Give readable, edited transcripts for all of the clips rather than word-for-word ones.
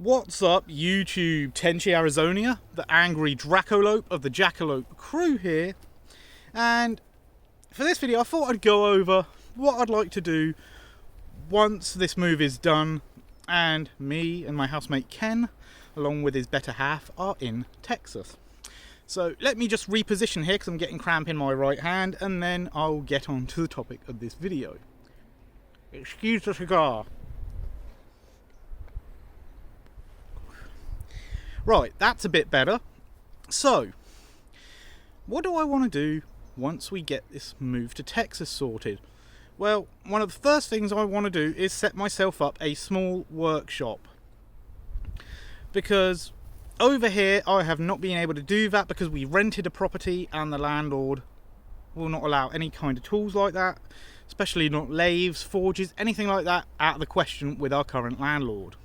What's up, YouTube? Tenchi Arizonia, the angry Dracolope of the Dracolope crew here. And for this video, I thought I'd go over what I'd like to do once this move is done and me and my housemate Ken, along with his better half, are in Texas. So let me just reposition here because I'm getting cramp in my right hand, and then I'll get on to the topic of this video. Excuse the cigar. Right, that's a bit better. So, what do I want to do once we get this move to Texas sorted? Well, one of the first things I want to do is set myself up a small workshop. Because over here I have not been able to do that because we rented a property and the landlord will not allow any kind of tools like that, especially not lathes, forges, anything like that out of the question with our current landlord.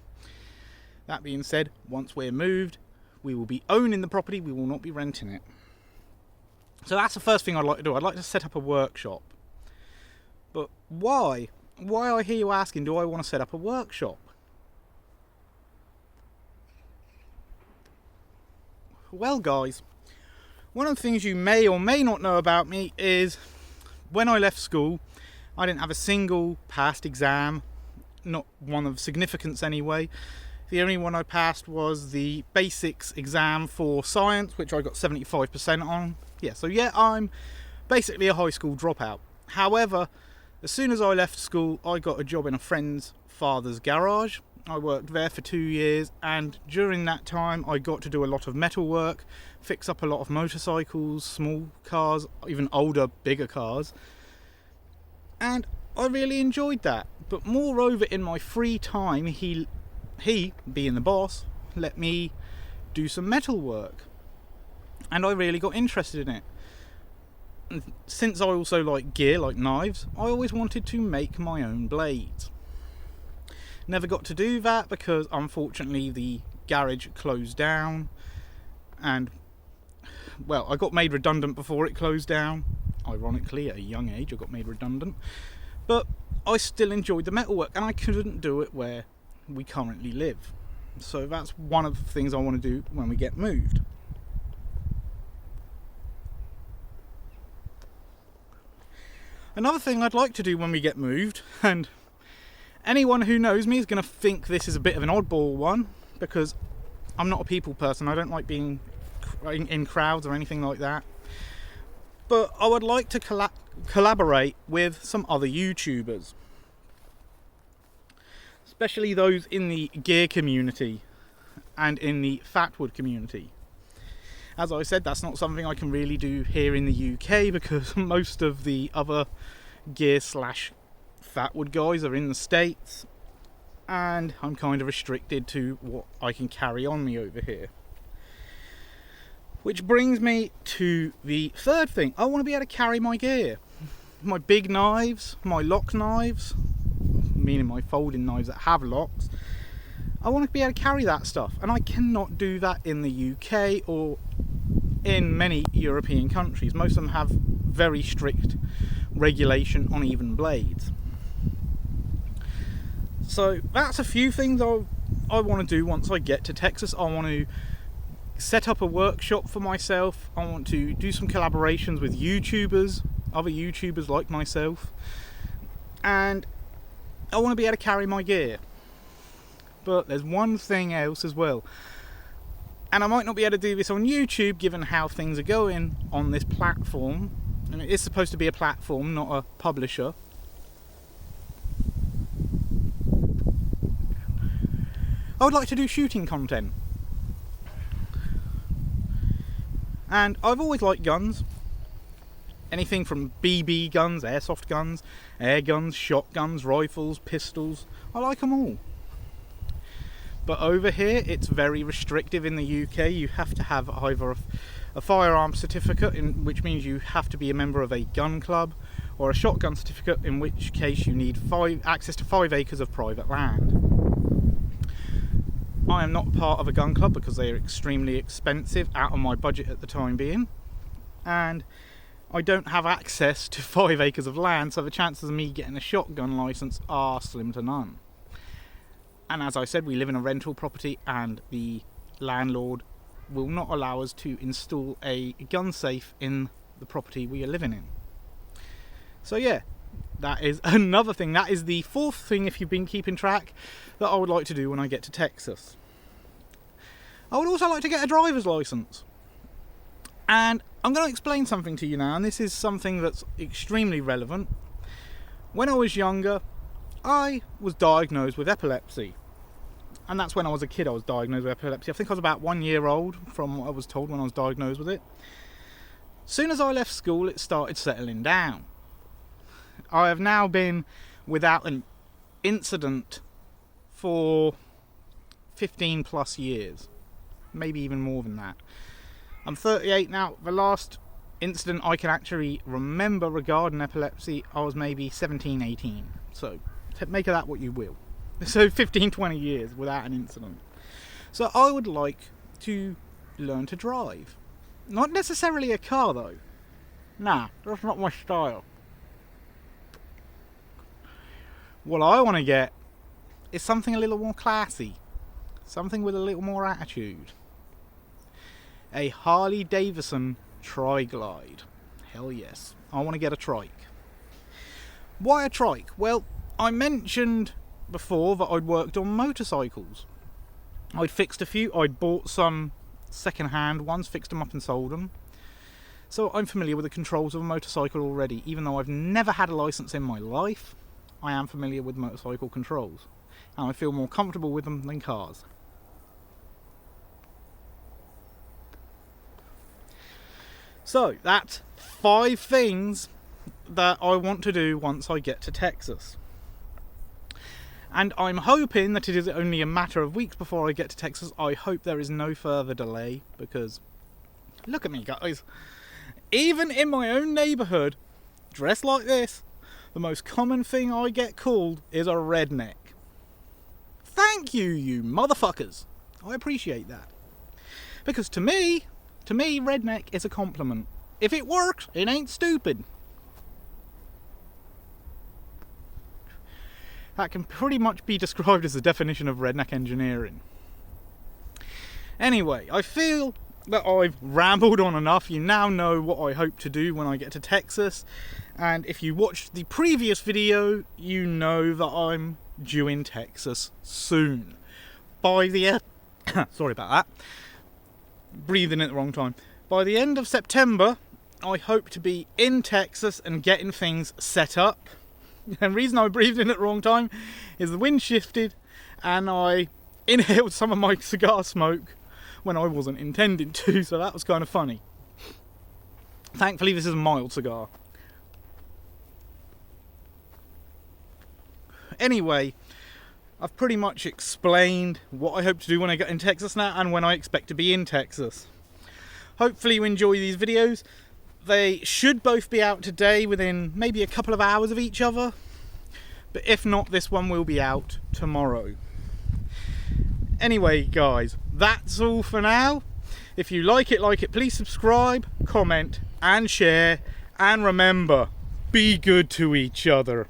That being said, once we're moved, we will be owning the property, we will not be renting it. So that's the first thing I'd like to do. I'd like to set up a workshop. But why? Why, I hear you asking, do I want to set up a workshop? Well guys, one of the things you may or may not know about me is when I left school, I didn't have a single passed exam, not one of significance anyway. The only one I passed was the basics exam for science, which I got 75% on. So I'm basically a high school dropout. However, as soon as I left school, I got a job in a friend's father's garage. I worked there for 2 years, and during that time I got to do a lot of metal work, fix up a lot of motorcycles, small cars, even older, bigger cars. And I really enjoyed that. But moreover, in my free time, he, being the boss, let me do some metal work, and I really got interested in it. And since I also like gear, like knives, I always wanted to make my own blades. Never got to do that because unfortunately the garage closed down, and well, I got made redundant before it closed down. Ironically, at a young age I got made redundant, but I still enjoyed the metalwork and I couldn't do it where we currently live. So that's one of the things I want to do when we get moved. Another thing I'd like to do when we get moved, and anyone who knows me is going to think this is a bit of an oddball one, because I'm not a people person. I don't like being in crowds or anything like that. But I would like to collaborate with some other YouTubers, especially those in the gear community and in the fatwood community. As I said, that's not something I can really do here in the UK because most of the other gear / fatwood guys are in the States, and I'm kind of restricted to what I can carry on me over here. Which brings me to the third thing. I want to be able to carry my gear. My big knives, my lock knives, meaning my folding knives that have locks. I want to be able to carry that stuff, and I cannot do that in the UK or in many European countries. Most of them have very strict regulation on even blades. So that's a few things I want to do once I get to Texas. I want to set up a workshop for myself. I want to do some collaborations with YouTubers, other YouTubers like myself, and I want to be able to carry my gear. But there's one thing else as well, and I might not be able to do this on YouTube given how things are going on this platform. And it is supposed to be a platform, not a publisher. I would like to do shooting content, and I've always liked guns. Anything from BB guns, airsoft guns, air guns, shotguns, rifles, pistols. I like them all. But over here, it's very restrictive in the UK. You have to have either a firearm certificate, which means you have to be a member of a gun club, or a shotgun certificate, in which case you need access to 5 acres of private land. I am not part of a gun club because they are extremely expensive, out of my budget at the time being. And I don't have access to 5 acres of land, so the chances of me getting a shotgun license are slim to none. And as I said, we live in a rental property and the landlord will not allow us to install a gun safe in the property we are living in. So yeah, that is another thing. That is the fourth thing, if you've been keeping track, that I would like to do when I get to Texas. I would also like to get a driver's license. And I'm going to explain something to you now, and this is something that's extremely relevant. When I was younger, I was diagnosed with epilepsy. And that's when I was a kid I was diagnosed with epilepsy. I think I was about 1 year old from what I was told when I was diagnosed with it. Soon as I left school, it started settling down. I have now been without an incident for 15 plus years. Maybe even more than that. I'm 38 now. The last incident I can actually remember regarding epilepsy, I was maybe 17, 18. So make of that what you will. So 15, 20 years without an incident. So I would like to learn to drive. Not necessarily a car though. Nah, that's not my style. What I want to get is something a little more classy. Something with a little more attitude. A Harley Davidson Tri-Glide. Hell yes. I want to get a trike. Why a trike? Well, I mentioned before that I'd worked on motorcycles. I'd fixed a few. I'd bought some second-hand ones, fixed them up and sold them. So I'm familiar with the controls of a motorcycle already. Even though I've never had a license in my life, I am familiar with motorcycle controls. And I feel more comfortable with them than cars. So that's 5 things that I want to do once I get to Texas. And I'm hoping that it is only a matter of weeks before I get to Texas. I hope there is no further delay, because look at me, guys. Even in my own neighbourhood, dressed like this, the most common thing I get called is a redneck. Thank you, you motherfuckers. I appreciate that. Because to me, redneck is a compliment. If it works, it ain't stupid. That can pretty much be described as the definition of redneck engineering. Anyway, I feel that I've rambled on enough. You now know what I hope to do when I get to Texas. And if you watched the previous video, you know that I'm due in Texas soon. By the sorry about that. Breathing at the wrong time. By the end of September, I hope to be in Texas and getting things set up. And the reason I breathed in at the wrong time is the wind shifted and I inhaled some of my cigar smoke when I wasn't intending to, so that was kind of funny. Thankfully this is a mild cigar. Anyway, I've pretty much explained what I hope to do when I get in Texas now and when I expect to be in Texas. Hopefully you enjoy these videos. They should both be out today within maybe a couple of hours of each other. But if not, this one will be out tomorrow. Anyway, guys, that's all for now. If you like it, please subscribe, comment, and share. And remember, be good to each other.